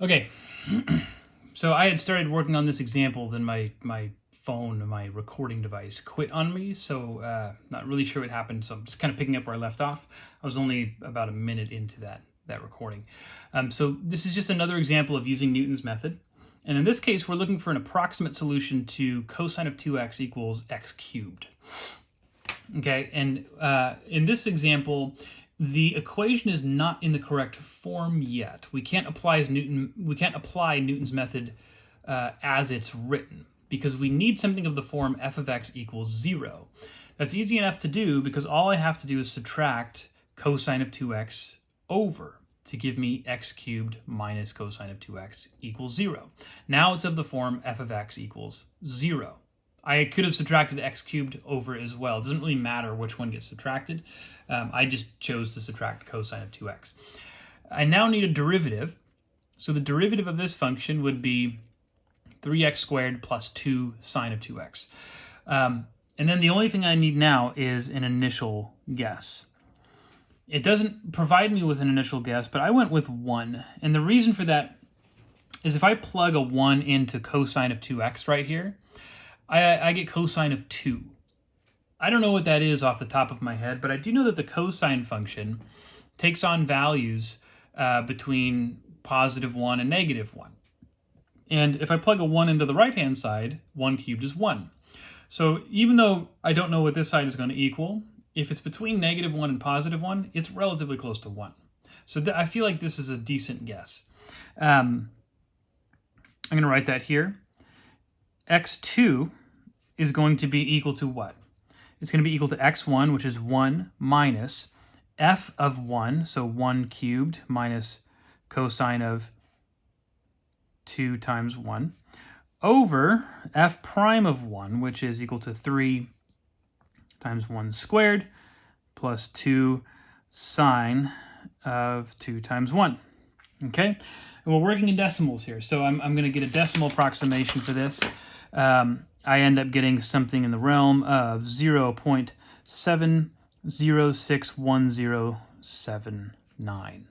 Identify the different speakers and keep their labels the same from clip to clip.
Speaker 1: Okay, so I had started working on this example, then my phone, my recording device, quit on me, so not really sure what happened, so I'm just kind of picking up where I left off. I was only about a minute into that recording. So this is just another example of using Newton's method, and in this case we're looking for an approximate solution to cosine of 2x equals x cubed. Okay, and in this example, the equation is not in the correct form yet. We can't apply Newton's method as it's written because we need something of the form f of x equals 0. That's easy enough to do because all I have to do is subtract cosine of 2x over to give me x cubed minus cosine of 2x equals 0. Now it's of the form f of x equals 0. I could have subtracted x cubed over as well. It doesn't really matter which one gets subtracted. I just chose to subtract cosine of 2x. I now need a derivative. So the derivative of this function would be 3x squared plus 2 sine of 2x. And then the only thing I need now is an initial guess. It doesn't provide me with an initial guess, but I went with 1. And the reason for that is if I plug a 1 into cosine of 2x right here, I get cosine of 2. I don't know what that is off the top of my head, but I do know that the cosine function takes on values between positive 1 and negative 1. And if I plug a 1 into the right-hand side, 1 cubed is 1. So even though I don't know what this side is going to equal, if it's between negative 1 and positive 1, it's relatively close to 1. So I feel like this is a decent guess. I'm going to write that here. x2 is going to be equal to what? It's going to be equal to x1, which is 1 minus f of 1, so 1 cubed minus cosine of 2 times 1, over f prime of 1, which is equal to 3 times 1 squared plus 2 sine of 2 times 1. Okay? And we're working in decimals here, so I'm going to get a decimal approximation for this. I end up getting something in the realm of 0.706109.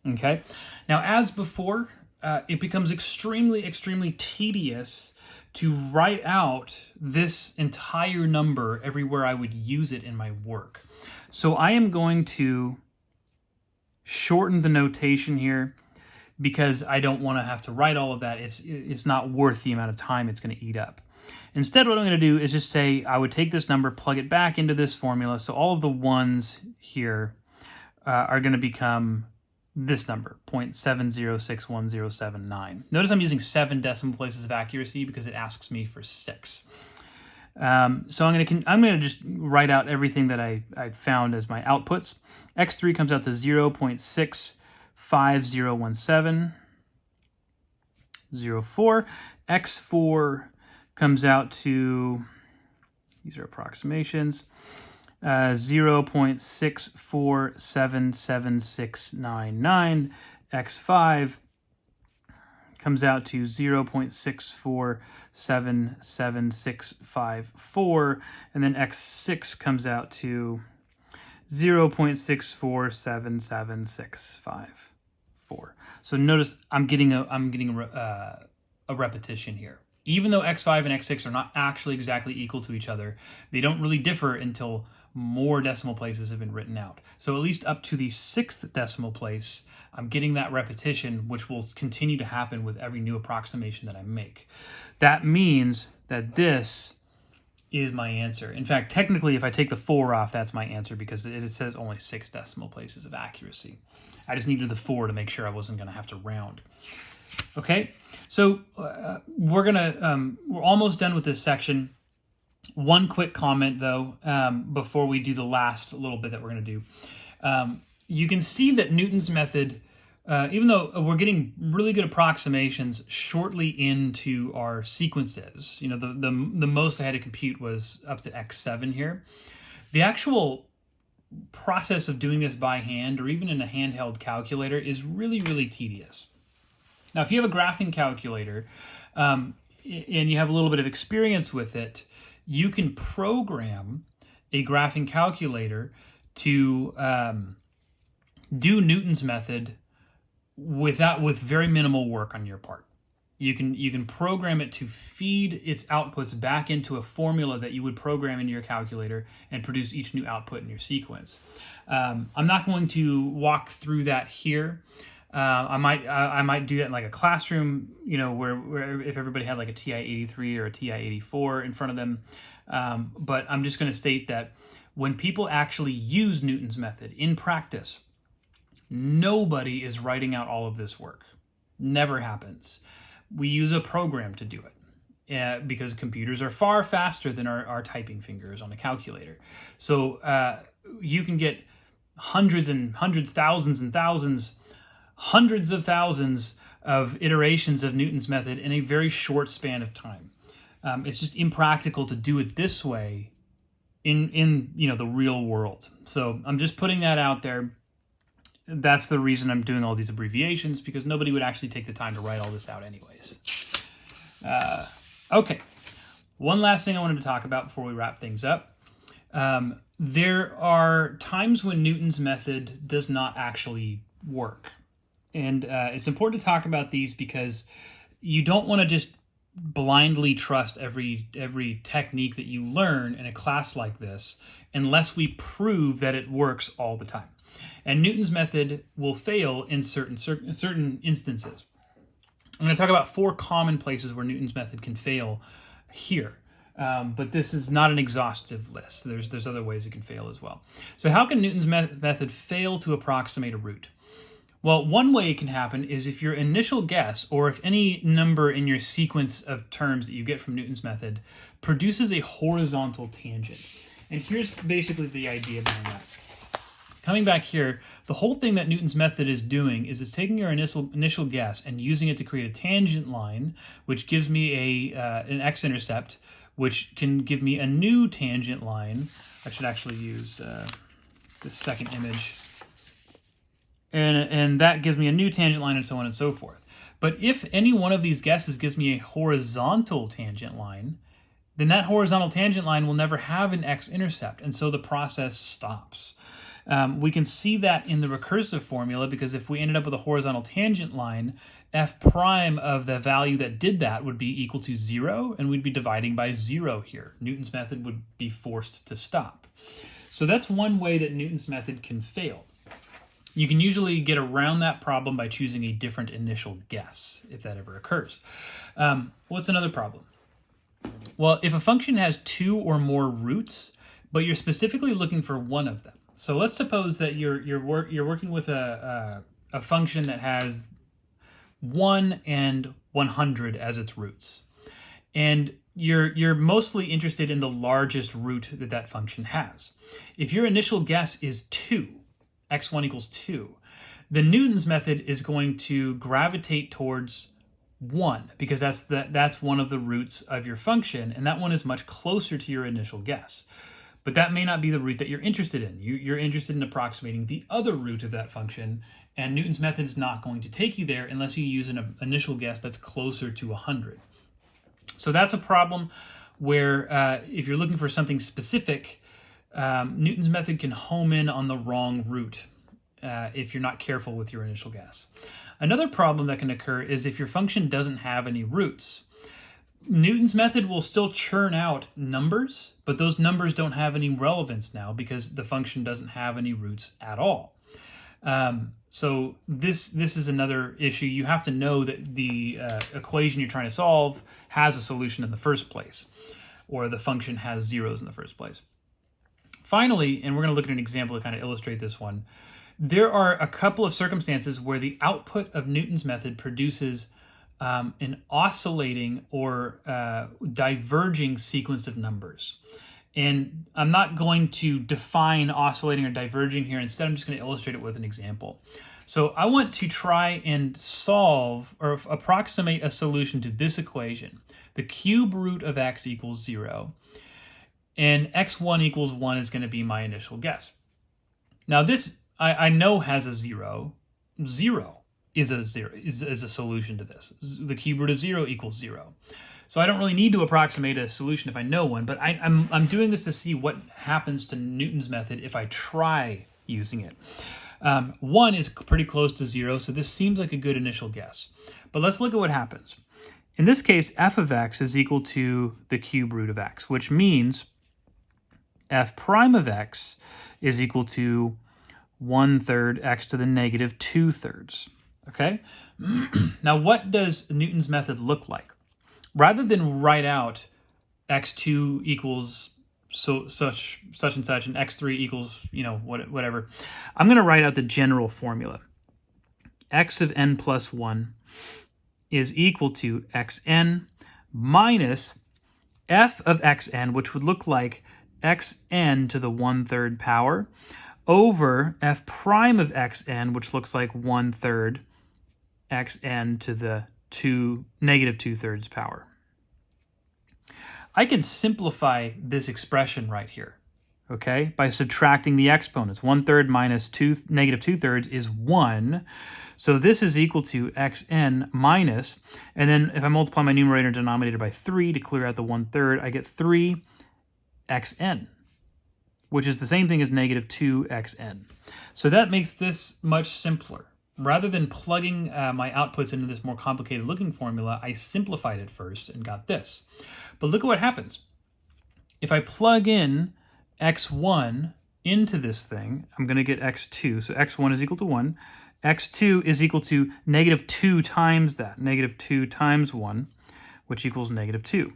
Speaker 1: Okay? Now, as before, it becomes extremely tedious to write out this entire number everywhere I would use it in my work. So I am going to shorten the notation here because I don't want to have to write all of that. It's not worth the amount of time it's going to eat up. Instead, what I'm going to do is just say I would take this number, plug it back into this formula, so all of the ones here are going to become this number, 0.706109. Notice I'm using 7 decimal places of accuracy because it asks me for 6. So I'm going to just write out everything that I found as my outputs. X3 comes out to 0.65017. 04. X4 comes out to, these are approximations, 0.6477699. X5 comes out to 0.6477654, and then X6 comes out to 0.6477654. So notice I'm getting a repetition here. Even though x5 and x6 are not actually exactly equal to each other, they don't really differ until more decimal places have been written out. So at least up to the 6th decimal place, I'm getting that repetition, which will continue to happen with every new approximation that I make. That means that this is my answer. In fact, technically, if I take the 4 off, that's my answer because it says only 6 decimal places of accuracy. I just needed the 4 to make sure I wasn't going to have to round. Okay, so we're almost done with this section. One quick comment though, before we do the last little bit that we're going to do. You can see that Newton's method, even though we're getting really good approximations shortly into our sequences, you know, the most I had to compute was up to x7 here. The actual process of doing this by hand or even in a handheld calculator is really tedious. Now, if you have a graphing calculator and you have a little bit of experience with it, you can program a graphing calculator to do Newton's method with very minimal work on your part. You can program it to feed its outputs back into a formula that you would program into your calculator and produce each new output in your sequence. I'm not going to walk through that here. I might do that in like a classroom, where if everybody had like a TI-83 or a TI-84 in front of them. But I'm just going to state that when people actually use Newton's method in practice, nobody is writing out all of this work. Never happens. We use a program to do it because computers are far faster than our typing fingers on a calculator. So you can get hundreds and hundreds, thousands and thousands, hundreds of thousands of iterations of Newton's method in a very short span of time. It's just impractical to do it this way in the real world. So I'm just putting that out there. That's the reason I'm doing all these abbreviations, because nobody would actually take the time to write all this out anyways. Okay, one last thing I wanted to talk about before we wrap things up. There are times when Newton's method does not actually work. And it's important to talk about these because you don't want to just blindly trust every technique that you learn in a class like this unless we prove that it works all the time. And Newton's method will fail in certain instances. I'm going to talk about 4 common places where Newton's method can fail here. But this is not an exhaustive list. There's other ways it can fail as well. So how can Newton's method fail to approximate a root? Well, one way it can happen is if your initial guess, or if any number in your sequence of terms that you get from Newton's method produces a horizontal tangent. And here's basically the idea behind that. Coming back here, the whole thing that Newton's method is doing is it's taking your initial guess and using it to create a tangent line, which gives me an x-intercept, which can give me a new tangent line. I should actually use the second image. And that gives me a new tangent line and so on and so forth. But if any one of these guesses gives me a horizontal tangent line, then that horizontal tangent line will never have an x-intercept, and so the process stops. We can see that in the recursive formula, because if we ended up with a horizontal tangent line, f prime of the value that did that would be equal to 0, and we'd be dividing by 0 here. Newton's method would be forced to stop. So that's one way that Newton's method can fail. You can usually get around that problem by choosing a different initial guess, if that ever occurs. What's another problem? Well, if a function has 2 or more roots, but you're specifically looking for one of them. So let's suppose that you're working with a function that has 1 and 100 as its roots, and you're mostly interested in the largest root that function has. If your initial guess is 2, x1 equals 2, then Newton's method is going to gravitate towards 1, because that's one of the roots of your function, and that one is much closer to your initial guess. But that may not be the root that you're interested in. You're interested in approximating the other root of that function, and Newton's method is not going to take you there unless you use an initial guess that's closer to 100. So that's a problem where if you're looking for something specific, Newton's method can home in on the wrong root if you're not careful with your initial guess. Another problem that can occur is if your function doesn't have any roots. Newton's method will still churn out numbers, but those numbers don't have any relevance now because the function doesn't have any roots at all. So this is another issue. You have to know that the equation you're trying to solve has a solution in the first place, or the function has zeros in the first place. Finally, and we're going to look at an example to kind of illustrate this one, there are a couple of circumstances where the output of Newton's method produces an oscillating or diverging sequence of numbers. And I'm not going to define oscillating or diverging here. Instead, I'm just going to illustrate it with an example. So I want to try and solve or approximate a solution to this equation. The cube root of x equals 0, and x1 equals 1 is going to be my initial guess. Now this I know has a 0. 0 is a solution to this. The cube root of 0 equals 0. So I don't really need to approximate a solution if I know one, but I'm doing this to see what happens to Newton's method if I try using it. 1 is pretty close to 0, so this seems like a good initial guess. But let's look at what happens. In this case, f of x is equal to the cube root of x, which means f prime of x is equal to 1/3 x to the negative 2/3. Okay? Now, what does Newton's method look like? Rather than write out x2 equals such and such, and x3 equals, whatever, I'm going to write out the general formula. X of n plus 1 is equal to xn minus f of xn, which would look like xn to the 1/3 power, over f prime of xn, which looks like 1/3 xn to the negative 2/3 power. I can simplify this expression right here, okay, by subtracting the exponents. 1/3 minus negative 2/3 is 1. So this is equal to xn minus, and then if I multiply my numerator and denominator by 3 to clear out the 1/3, I get 3xn, which is the same thing as negative 2xn. So that makes this much simpler. Rather than plugging my outputs into this more complicated looking formula, I simplified it first and got this. But look at what happens. If I plug in x1 into this thing, I'm going to get x2. So x1 is equal to 1. x2 is equal to negative 2 times that, negative 2 times 1, which equals negative 2.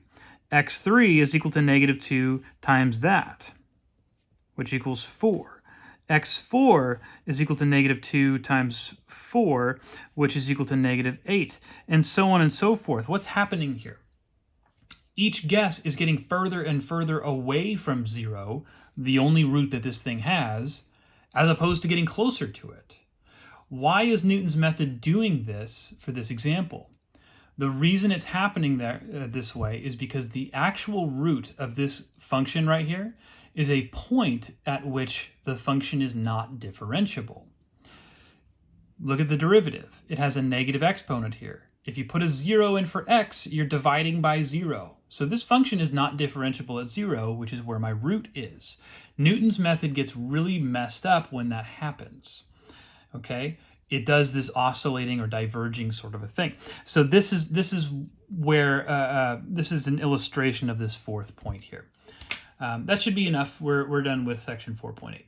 Speaker 1: x3 is equal to negative 2 times that, which equals 4. x4 is equal to negative 2 times 4, which is equal to negative 8, and so on and so forth. What's happening here? Each guess is getting further and further away from 0, the only root that this thing has, as opposed to getting closer to it. Why is Newton's method doing this for this example? The reason it's happening this way is because the actual root of this function right here is a point at which the function is not differentiable. Look at the derivative. It has a negative exponent here. If you put a 0 in for x, you're dividing by 0. So this function is not differentiable at 0, which is where my root is. Newton's method gets really messed up when that happens. Okay? It does this oscillating or diverging sort of a thing. So this is where this is an illustration of this fourth point here. That should be enough. We're done with section 4.8.